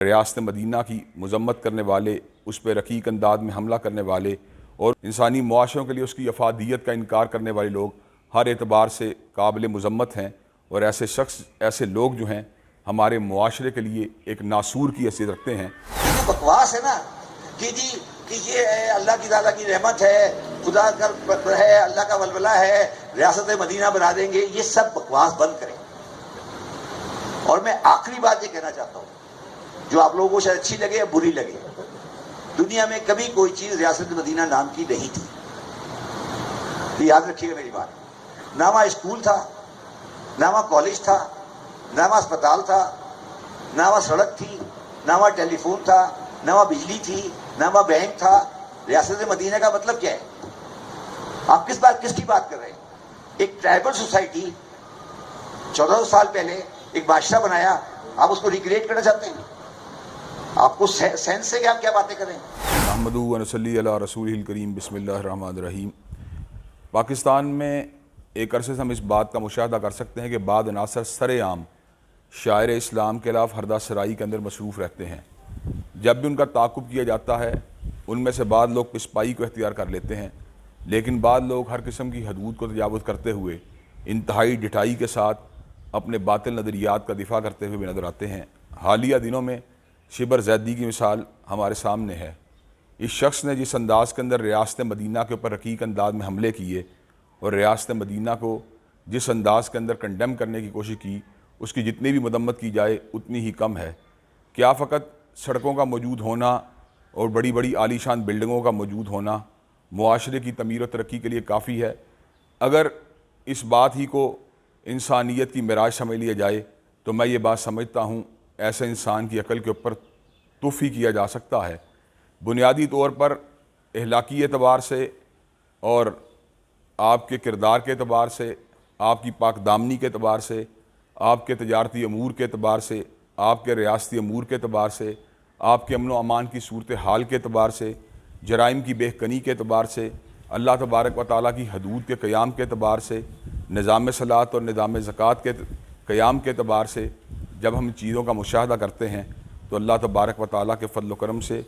ریاست مدینہ کی مذمت کرنے والے، اس پہ رقیق انداز میں حملہ کرنے والے اور انسانی معاشروں کے لیے اس کی افادیت کا انکار کرنے والے لوگ ہر اعتبار سے قابل مذمت ہیں، اور ایسے شخص، ایسے لوگ جو ہیں ہمارے معاشرے کے لیے ایک ناسور کی حیثیت رکھتے ہیں۔ یہ جو بکواس ہے نا کہ جی کہ یہ ہے اللہ کی تعالیٰ کی رحمت ہے، خدا کا ہے، اللہ کا ولولہ ہے، ریاست مدینہ بنا دیں گے، یہ سب بکواس بند کریں۔ اور میں آخری بات یہ کہنا چاہتا ہوں جو آپ لوگوں کو شاید اچھی لگے یا بری لگے، دنیا میں کبھی کوئی چیز ریاست مدینہ نام کی نہیں تھی، یہ یاد رکھیے گا میری بات۔ نہ وہاں اسکول تھا، نہ وہاں کالج تھا، نہ وہاں اسپتال تھا، نہ وہاں سڑک تھی، نہ وہاں ٹیلی فون تھا، نہ وہاں بجلی تھی، نہ وہاں بینک تھا۔ ریاست مدینہ کا مطلب کیا ہے؟ آپ کس کی بات کر رہے ہیں؟ ایک ٹرائبل سوسائٹی 1400 سال پہلے ایک بادشاہ بنایا، آپ اس کو ریکریٹ کرنا چاہتے ہیں؟ آپ کو سینس سے کہ آپ کیا باتیں کریں؟ محمد و نصلی علی رسول الکریم، بسم اللہ الرحمن الرحیم۔ پاکستان میں ایک عرصے سے ہم اس بات کا مشاہدہ کر سکتے ہیں کہ بعض عناصر سر عام شاعر اسلام کے خلاف ہردہ سرائی کے اندر مصروف رہتے ہیں۔ جب بھی ان کا تعاقب کیا جاتا ہے، ان میں سے بعض لوگ پسپائی کو اختیار کر لیتے ہیں، لیکن بعض لوگ ہر قسم کی حدود کو تجاوز کرتے ہوئے انتہائی ڈٹائی کے ساتھ اپنے باطل نظریات کا دفاع کرتے ہوئے نظر آتے ہیں۔ حالیہ دنوں میں شبر زیدی کی مثال ہمارے سامنے ہے۔ اس شخص نے جس انداز کے اندر ریاست مدینہ کے اوپر رقیق انداز میں حملے کیے اور ریاست مدینہ کو جس انداز کے اندر کنڈیم کرنے کی کوشش کی، اس کی جتنی بھی مذمت کی جائے اتنی ہی کم ہے۔ کیا فقط سڑکوں کا موجود ہونا اور بڑی بڑی عالی شان بلڈنگوں کا موجود ہونا معاشرے کی تعمیر و ترقی کے لیے کافی ہے؟ اگر اس بات ہی کو انسانیت کی معراج سمجھ لیا جائے تو میں یہ بات سمجھتا ہوں ایسے انسان کی عقل کے اوپر تف ہی کیا جا سکتا ہے۔ بنیادی طور پر اخلاقی اعتبار سے اور آپ کے کردار کے اعتبار سے، آپ کی پاک دامنی کے اعتبار سے، آپ کے تجارتی امور کے اعتبار سے، آپ کے ریاستی امور کے اعتبار سے، آپ کے امن و امان کی صورتحال کے اعتبار سے، جرائم کی بے کنی کے اعتبار سے، اللہ تبارک و تعالیٰ کی حدود کے قیام کے اعتبار سے، نظام صلاۃ اور نظام زکوٰۃ کے قیام کے اعتبار سے جب ہم چیزوں کا مشاہدہ کرتے ہیں تو اللہ تبارک و تعالیٰ کے فضل و کرم سے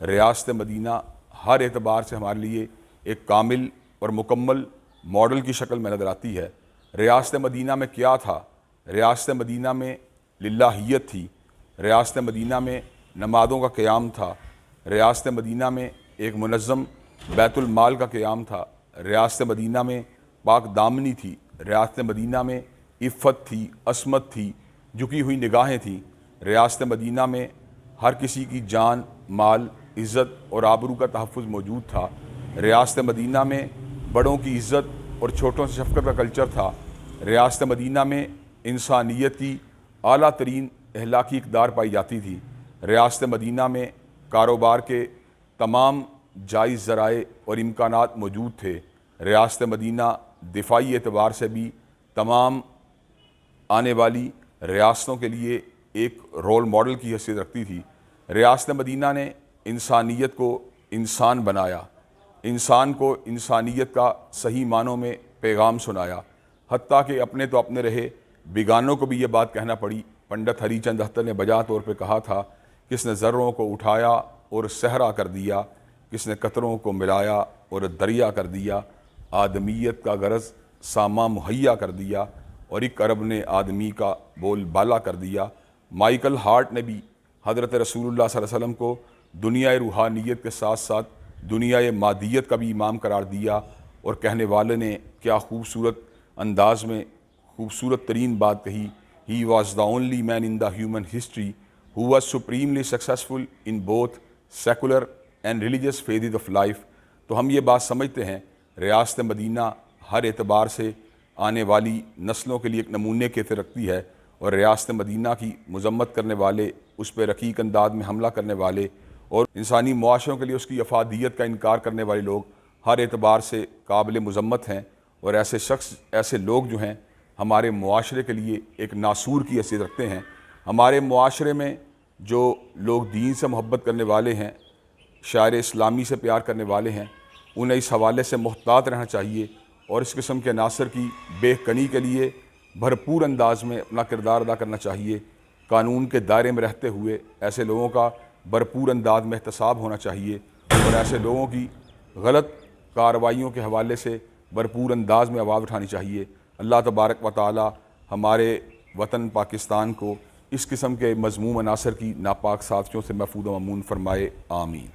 ریاست مدینہ ہر اعتبار سے ہمارے لیے ایک کامل اور مکمل ماڈل کی شکل میں نظر آتی ہے۔ ریاست مدینہ میں کیا تھا؟ ریاست مدینہ میں للہیت تھی، ریاست مدینہ میں نمازوں کا قیام تھا، ریاست مدینہ میں ایک منظم بیت المال کا قیام تھا، ریاست مدینہ میں پاک دامنی تھی، ریاست مدینہ میں عفت تھی، عصمت تھی، جھکی ہوئی نگاہیں تھیں، ریاست مدینہ میں ہر کسی کی جان، مال، عزت اور آبرو کا تحفظ موجود تھا، ریاست مدینہ میں بڑوں کی عزت اور چھوٹوں سے شفقت کا کلچر تھا، ریاست مدینہ میں انسانیت کی اعلیٰ ترین اخلاقی اقدار پائی جاتی تھی، ریاست مدینہ میں کاروبار کے تمام جائز ذرائع اور امکانات موجود تھے، ریاست مدینہ دفاعی اعتبار سے بھی تمام آنے والی ریاستوں کے لیے ایک رول ماڈل کی حیثیت رکھتی تھی۔ ریاست مدینہ نے انسانیت کو انسان بنایا، انسان کو انسانیت کا صحیح معنوں میں پیغام سنایا، حتیٰ کہ اپنے تو اپنے رہے، بیگانوں کو بھی یہ بات کہنا پڑی۔ پنڈت ہری چند اختر نے بجا طور پہ کہا تھا، کس نے ذروں کو اٹھایا اور صحرا کر دیا، کس نے قطروں کو ملایا اور دریا کر دیا، آدمیت کا غرض ساما مہیا کر دیا اور ایک ارب نے آدمی کا بول بالا کر دیا۔ مائیکل ہارٹ نے بھی حضرت رسول اللہ صلی اللہ علیہ وسلم کو دنیا روحانیت کے ساتھ ساتھ دنیا مادیت کا بھی امام قرار دیا، اور کہنے والے نے کیا خوبصورت انداز میں خوبصورت ترین بات کہی، He was the only man in the human history who was supremely successful in both secular and religious phases of life۔ تو ہم یہ بات سمجھتے ہیں ریاست مدینہ ہر اعتبار سے آنے والی نسلوں کے لیے ایک نمونے کے طرح رکھتی ہے، اور ریاست مدینہ کی مذمت کرنے والے، اس پہ رقیق انداز میں حملہ کرنے والے اور انسانی معاشروں کے لیے اس کی افادیت کا انکار کرنے والے لوگ ہر اعتبار سے قابل مذمت ہیں، اور ایسے شخص، ایسے لوگ جو ہیں ہمارے معاشرے کے لیے ایک ناسور کی حیثیت رکھتے ہیں۔ ہمارے معاشرے میں جو لوگ دین سے محبت کرنے والے ہیں، شاعر اسلامی سے پیار کرنے والے ہیں، انہیں اس حوالے سے محتاط رہنا چاہیے اور اس قسم کے عناصر کی بے کنی کے لیے بھرپور انداز میں اپنا کردار ادا کرنا چاہیے۔ قانون کے دائرے میں رہتے ہوئے ایسے لوگوں کا بھرپور انداز میں احتساب ہونا چاہیے اور ایسے لوگوں کی غلط کارروائیوں کے حوالے سے بھرپور انداز میں آواز اٹھانی چاہیے۔ اللہ تبارک و تعالی ہمارے وطن پاکستان کو اس قسم کے مذموم عناصر کی ناپاک سازشوں سے محفوظ و مامون فرمائے، آمین۔